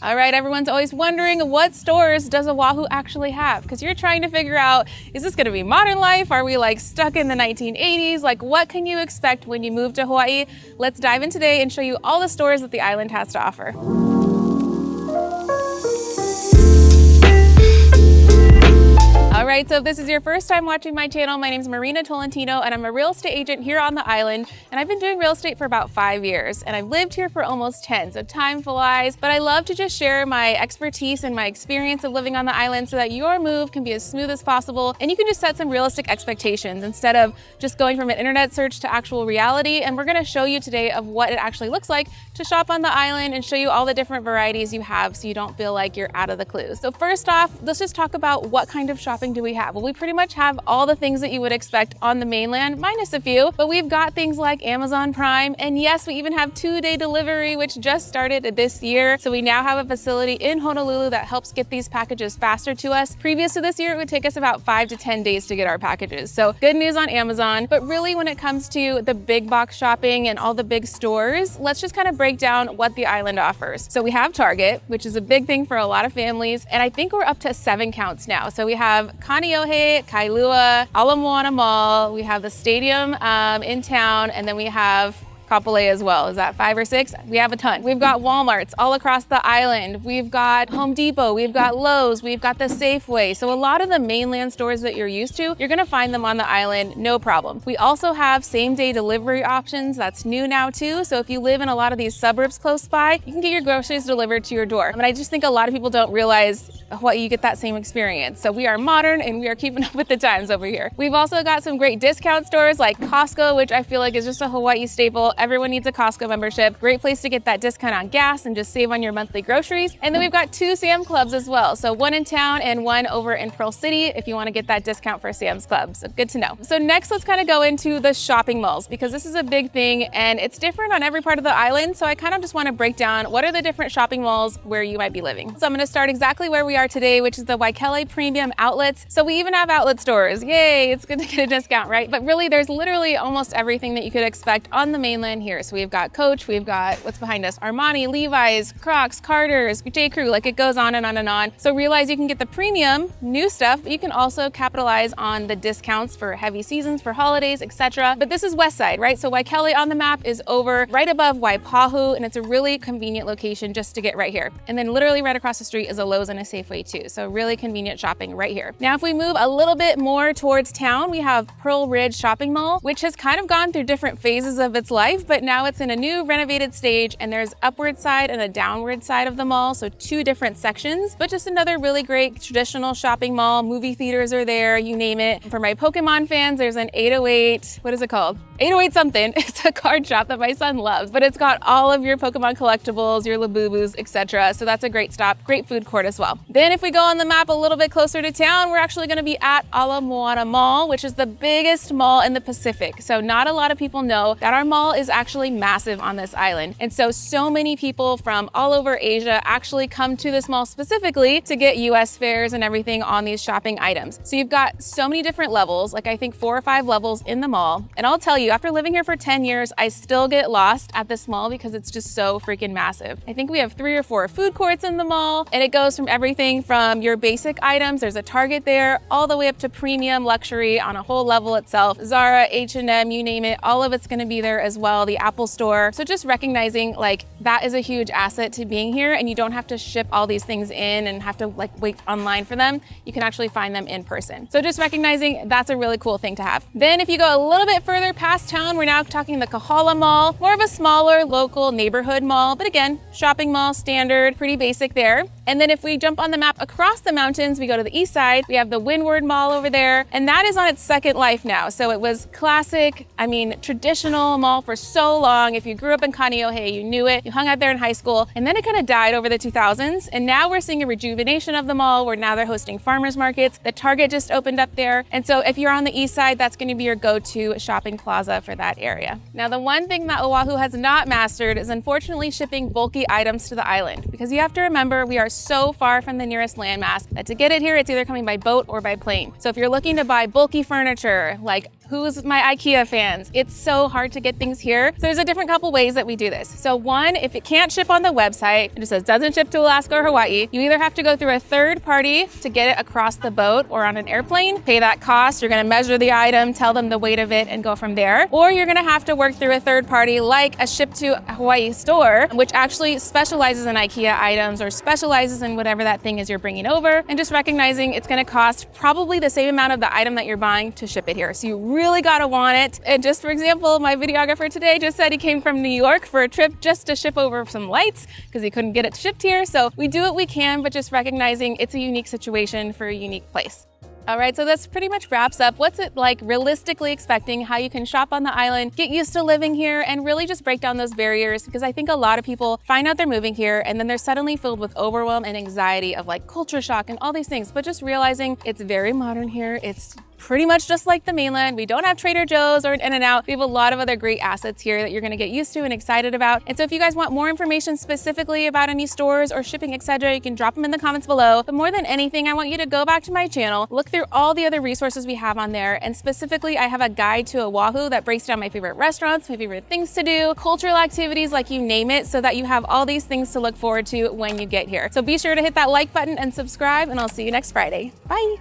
All right, everyone's always wondering, what stores does Oʻahu actually have? Because you're trying to figure out, is this gonna be modern life? Are we like stuck in the 1980s? Like, what can you expect when you move to Hawaii? Let's dive in today and show you all the stores that the island has to offer. All right, so if this is your first time watching my channel, my name is Marina Tolentino and I'm a real estate agent here on the island. And I've been doing real estate for about 5 years and I've lived here for almost 10, so time flies. But I love to just share my expertise and my experience of living on the island so that your move can be as smooth as possible and you can just set some realistic expectations instead of just going from an internet search to actual reality. And we're gonna show you today of what it actually looks like to shop on the island and show you all the different varieties you have so you don't feel like you're out of the clues. So first off, let's just talk about what kind of shopping do we have? Well, we pretty much have all the things that you would expect on the mainland, minus a few, but we've got things like Amazon Prime, and yes, we even have 2-day delivery, which just started this year. So we now have a facility in Honolulu that helps get these packages faster to us. Previous to this year, it would take us about 5 to 10 days to get our packages. So good news on Amazon, but really when it comes to the big box shopping and all the big stores, let's just kind of break down what the island offers. So we have Target, which is a big thing for a lot of families, and I think we're up to 7 counts now. So we have Kaneohe, Kailua, Ala Moana Mall, we have the stadium in town, and then we have Kapolei as well. Is that 5 or 6? We have a ton. We've got Walmarts all across the island. We've got Home Depot, we've got Lowe's, we've got the Safeway. So a lot of the mainland stores that you're used to, you're gonna find them on the island, no problem. We also have same-day delivery options. That's new now too. So if you live in a lot of these suburbs close by, you can get your groceries delivered to your door. And I just think a lot of people don't realize you get that same experience. So we are modern and we are keeping up with the times over here. We've also got some great discount stores like Costco, which I feel like is just a Hawaii staple. Everyone needs a Costco membership. Great place to get that discount on gas and just save on your monthly groceries. And then we've got 2 Sam's Clubs as well. So one in town and one over in Pearl City if you want to get that discount for Sam's Club. So good to know. So next, let's kind of go into the shopping malls because this is a big thing and it's different on every part of the island. So I kind of just want to break down what are the different shopping malls where you might be living. So I'm going to start exactly where we are today, which is the Waikele Premium Outlets. So we even have outlet stores. Yay, it's good to get a discount, right? But really, there's literally almost everything that you could expect on the mainland here. So we've got Coach, we've got what's behind us, Armani, Levi's, Crocs, Carter's, J. Crew, like it goes on and on and on. So realize you can get the premium new stuff, but you can also capitalize on the discounts for heavy seasons, for holidays, etc. But this is West Side, right? So Waikele on the map is over right above Waipahu, and it's a really convenient location just to get right here. And then literally right across the street is a Lowe's and a Safeway too. So really convenient shopping right here. Now, if we move a little bit more towards town, we have Pearlridge Shopping Mall, which has kind of gone through different phases of its life, but now it's in a new renovated stage and there's upward side and a downward side of the mall. So 2 different sections, but just another really great traditional shopping mall. Movie theaters are there, you name it. For my Pokemon fans, there's an 808, what is it called? 808 something. It's a card shop that my son loves, but it's got all of your Pokemon collectibles, your Labubus, etc. So that's a great stop, great food court as well. Then if we go on the map a little bit closer to town, we're actually gonna be at Ala Moana Mall, which is the biggest mall in the Pacific. So not a lot of people know that our mall is actually massive on this island. And so many people from all over Asia actually come to this mall specifically to get US fares and everything on these shopping items. So you've got so many different levels, like I think 4 or 5 levels in the mall. And I'll tell you, after living here for 10 years, I still get lost at this mall because it's just so freaking massive. I think we have 3 or 4 food courts in the mall, and it goes from everything from your basic items, there's a Target there, all the way up to premium luxury on a whole level itself. Zara, H&M, you name it, all of it's gonna be there as well, the Apple Store. So just recognizing like that is a huge asset to being here and you don't have to ship all these things in and have to like wait online for them. You can actually find them in person. So just recognizing that's a really cool thing to have. Then if you go a little bit further past town, we're now talking the Kahala Mall, more of a smaller local neighborhood mall, but again, shopping mall standard, pretty basic there. And then if we jump on the map across the mountains, we go to the east side, we have the Windward Mall over there, and that is on its second life now. So it was classic, I mean, traditional mall for so long. If you grew up in Kaneohe, you knew it, you hung out there in high school, and then it kind of died over the 2000s. And now we're seeing a rejuvenation of the mall where now they're hosting farmers markets. The Target just opened up there. And so if you're on the east side, that's gonna be your go-to shopping plaza for that area. Now, the one thing that Oʻahu has not mastered is unfortunately shipping bulky items to the island, because you have to remember we are so far from the nearest landmass that to get it here, it's either coming by boat or by plane. So if you're looking to buy bulky furniture like Who's my IKEA fans? It's so hard to get things here. So there's a different couple ways that we do this. So one, if it can't ship on the website, it just says doesn't ship to Alaska or Hawaii, you either have to go through a third party to get it across the boat or on an airplane, pay that cost, you're gonna measure the item, tell them the weight of it, and go from there. Or you're gonna have to work through a third party like a ship to Hawaii store, which actually specializes in IKEA items or specializes in whatever that thing is you're bringing over, and just recognizing it's gonna cost probably the same amount of the item that you're buying to ship it here. So you really gotta want it. And just for example, my videographer today just said he came from New York for a trip just to ship over some lights because he couldn't get it shipped here. So we do what we can, but just recognizing it's a unique situation for a unique place. All right, so this pretty much wraps up what's it like realistically expecting, how you can shop on the island, get used to living here, and really just break down those barriers, because I think a lot of people find out they're moving here and then they're suddenly filled with overwhelm and anxiety of like culture shock and all these things, but just realizing it's very modern here. It's pretty much just like the mainland. We don't have Trader Joe's or an In-N-Out. We have a lot of other great assets here that you're gonna get used to and excited about. And so if you guys want more information specifically about any stores or shipping, etc., you can drop them in the comments below. But more than anything, I want you to go back to my channel, look through all the other resources we have on there. And specifically, I have a guide to Oʻahu that breaks down my favorite restaurants, my favorite things to do, cultural activities, like you name it, so that you have all these things to look forward to when you get here. So be sure to hit that like button and subscribe, and I'll see you next Friday. Bye.